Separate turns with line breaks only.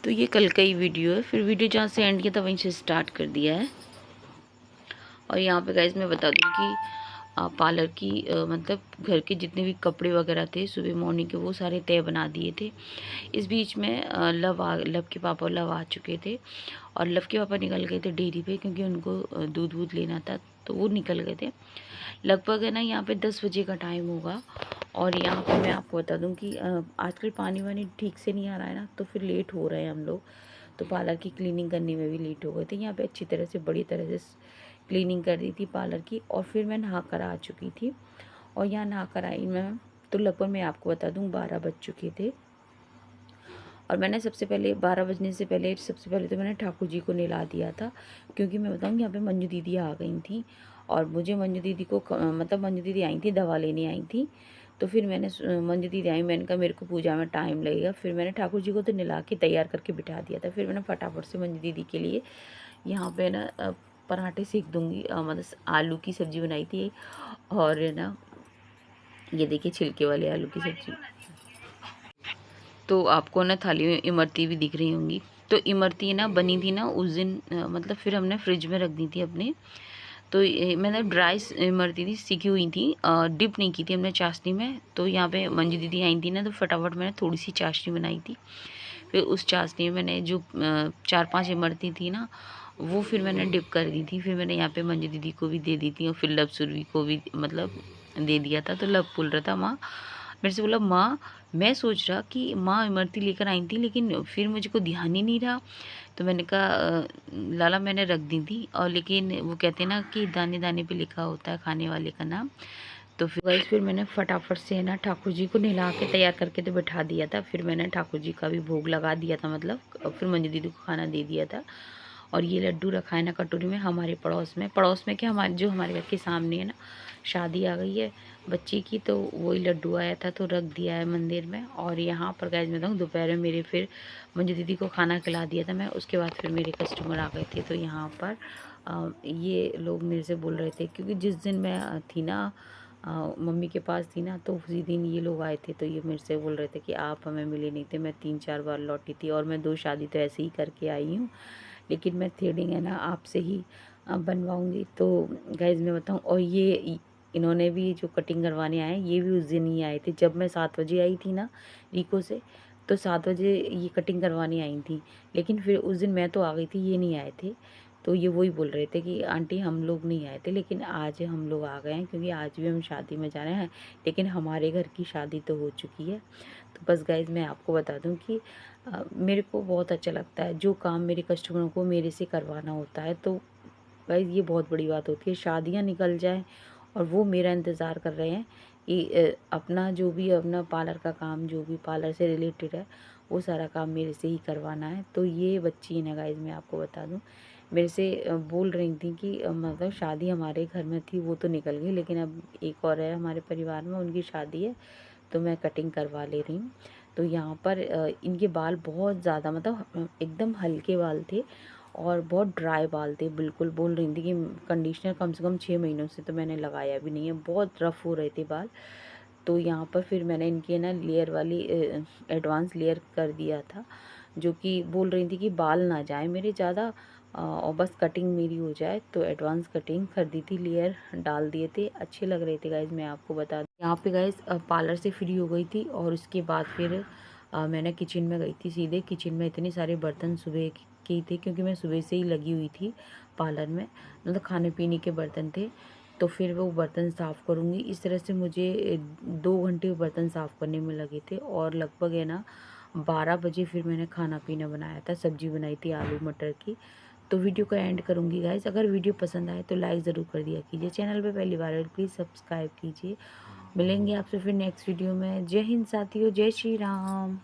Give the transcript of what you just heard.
तो ये कल का ही वीडियो है, फिर वीडियो जहाँ से एंड किया था वहीं से स्टार्ट कर दिया है। और यहाँ पे गाइस मैं बता दूँ कि पार्लर की मतलब घर के जितने भी कपड़े वगैरह थे सुबह मॉर्निंग के वो सारे तय बना दिए थे। इस बीच में लव के पापा और लव आ चुके थे और लव के पापा निकल गए थे डेयरी पे क्योंकि उनको दूध वूध लेना था, तो वो निकल गए थे। लगभग है ना यहाँ पे 10 बजे का टाइम होगा। और यहाँ पे मैं आपको बता दूँ कि आजकल पानी वानी ठीक से नहीं आ रहा है ना, तो फिर लेट हो रहे हैं हम लोग। तो पार्लर की क्लीनिंग करने में भी लेट हो गए थे। यहाँ पे अच्छी तरह से बड़ी तरह से क्लीनिंग कर दी थी पार्लर की और फिर मैं नहा कर आ चुकी थी। और यहाँ नहा कर आई मैं तो लगभग मैं आपको बता दूँ 12 बज चुके थे। और मैंने सबसे पहले 12 बजने से पहले सबसे पहले तो मैंने ठाकुर जी को नहला दिया था, क्योंकि मैं बताऊँ यहाँ पे मंजू दीदी आ गई थी और मुझे मंजू दीदी को मतलब मंजू दीदी आई थी, दवा लेने आई थी। तो फिर मैंने मंजू दीदी आई, मैंने कहा मेरे को पूजा में टाइम लगेगा, फिर मैंने ठाकुर जी को तो नहला के तैयार करके बिठा दिया था। फिर मैंने फटाफट से मंजू दीदी के लिए यहाँ पे ना पराठे सेक दूँगी, मतलब आलू की सब्ज़ी बनाई थी। और ना ये देखिए छिलके वाले आलू की सब्ज़ी। तो आपको ना थाली में इमरती भी दिख रही होंगी। तो इमरती ना बनी थी ना उस दिन, मतलब फिर हमने फ्रिज में रख दी थी अपने। तो मैंने ड्राई इमरती थी, सीखी हुई थी, डिप नहीं की थी हमने चाशनी में। तो यहाँ पे मंजू दीदी आई थी ना, तो फटाफट मैंने थोड़ी सी चाशनी बनाई थी। फिर उस चाशनी में मैंने जो 4-5 इमरती थी ना, वो फिर मैंने डिप कर दी थी। फिर मैंने यहाँ पे मंजू दीदी को भी दे दी थी और फिर लव सुरभि को भी मतलब दे दिया था। तो लव बोल रहा था माँ, मेरे से बोला माँ मैं सोच रहा कि माँ इमरती लेकर आई थी लेकिन फिर मुझको ध्यान ही नहीं रहा। तो मैंने कहा लाला मैंने रख दी थी, और लेकिन वो कहते हैं ना कि दाने दाने पे लिखा होता है खाने वाले का नाम। तो फिर मैंने फटाफट से ना ठाकुर जी को नहला के तैयार करके तो बिठा दिया था। फिर मैंने ठाकुर जी का भी भोग लगा दिया था, मतलब फिर मंजू दीदी को खाना दे दिया था। और ये लड्डू रखा है ना कटोरी में, हमारे पड़ोस में क्या हमारे जो हमारे घर के सामने है ना शादी आ गई है बच्ची की, तो वही लड्डू आया था तो रख दिया है मंदिर में। और यहाँ पर गैस में दोपहर में मेरे फिर मंजू दीदी को खाना खिला दिया था मैं, उसके बाद फिर मेरे कस्टमर आ गए थे। तो यहाँ पर ये लोग मेरे से बोल रहे थे, क्योंकि जिस दिन मैं थी ना मम्मी के पास थी ना, तो उसी दिन ये लोग आए थे। तो ये मेरे से बोल रहे थे कि आप हमें मिले नहीं थे, मैं 3-4 बार लौटी थी और मैं 2 शादी तो ऐसे ही करके आई हूँ, लेकिन मैं थ्रेडिंग है ना आपसे ही बनवाऊँगी। तो गाइज़ मैं बताऊँ, और ये इन्होंने भी जो कटिंग करवाने आए ये भी उस दिन ही आए थे जब मैं 7 बजे आई थी ना रीको से। तो 7 बजे ये कटिंग करवाने आई थी, लेकिन फिर उस दिन मैं तो आ गई थी, ये नहीं आए थे। तो ये वही बोल रहे थे कि आंटी हम लोग नहीं आए थे, लेकिन आज हम लोग आ गए हैं क्योंकि आज भी हम शादी में जा रहे हैं, लेकिन हमारे घर की शादी तो हो चुकी है। तो बस गाइज़ मैं आपको बता दूं कि मेरे को बहुत अच्छा लगता है जो काम मेरे कस्टमरों को मेरे से करवाना होता है। तो गाइज़ ये बहुत बड़ी बात होती है, शादियां निकल जाएं और वो मेरा इंतज़ार कर रहे हैं कि अपना जो भी अपना पार्लर का काम जो भी पार्लर से रिलेटेड है वो सारा काम मेरे से ही करवाना है। तो ये बच्ची है ना गाइज़ मैं आपको बता दूं, मेरे से बोल रही थी कि मतलब शादी हमारे घर में थी वो तो निकल गई, लेकिन अब एक और है हमारे परिवार में, उनकी शादी है तो मैं कटिंग करवा ले रही हूँ। तो यहाँ पर इनके बाल बहुत ज़्यादा मतलब एकदम हल्के बाल थे और बहुत ड्राई बाल थे, बिल्कुल बोल रही थी कि कंडीशनर कम से कम 6 महीनों से तो मैंने लगाया भी नहीं है, बहुत रफ़ हो रहे थे बाल। तो यहाँ पर फिर मैंने इनके ना लेयर वाली एडवांस लेयर कर दिया था, जो कि बोल रही थी कि बाल ना जाए मेरे ज़्यादा और बस कटिंग मेरी हो जाए। तो एडवांस कटिंग कर दी थी, लेयर डाल दिए थे, अच्छे लग रहे थे गाइज। मैं आपको बता दूँ यहाँ पे गाइज पार्लर से फ्री हो गई थी और उसके बाद फिर मैंने किचन में गई थी सीधे। किचन में इतने सारे बर्तन सुबह की थे क्योंकि मैं सुबह से ही लगी हुई थी पार्लर में, मतलब खाने पीने के बर्तन थे। तो फिर वो बर्तन साफ़ करूँगी, इस तरह से मुझे 2 घंटे बर्तन साफ़ करने में लगे थे। और लगभग है ना 12 बजे फिर मैंने खाना पीना बनाया था, सब्ज़ी बनाई थी आलू मटर की। तो वीडियो को एंड करूँगी गाइज़, अगर वीडियो पसंद आए तो लाइक ज़रूर कर दिया कीजिए, चैनल पे पहली बार है प्लीज़ सब्सक्राइब कीजिए। मिलेंगे आपसे फिर नेक्स्ट वीडियो में। जय हिंद साथियों, जय श्री राम।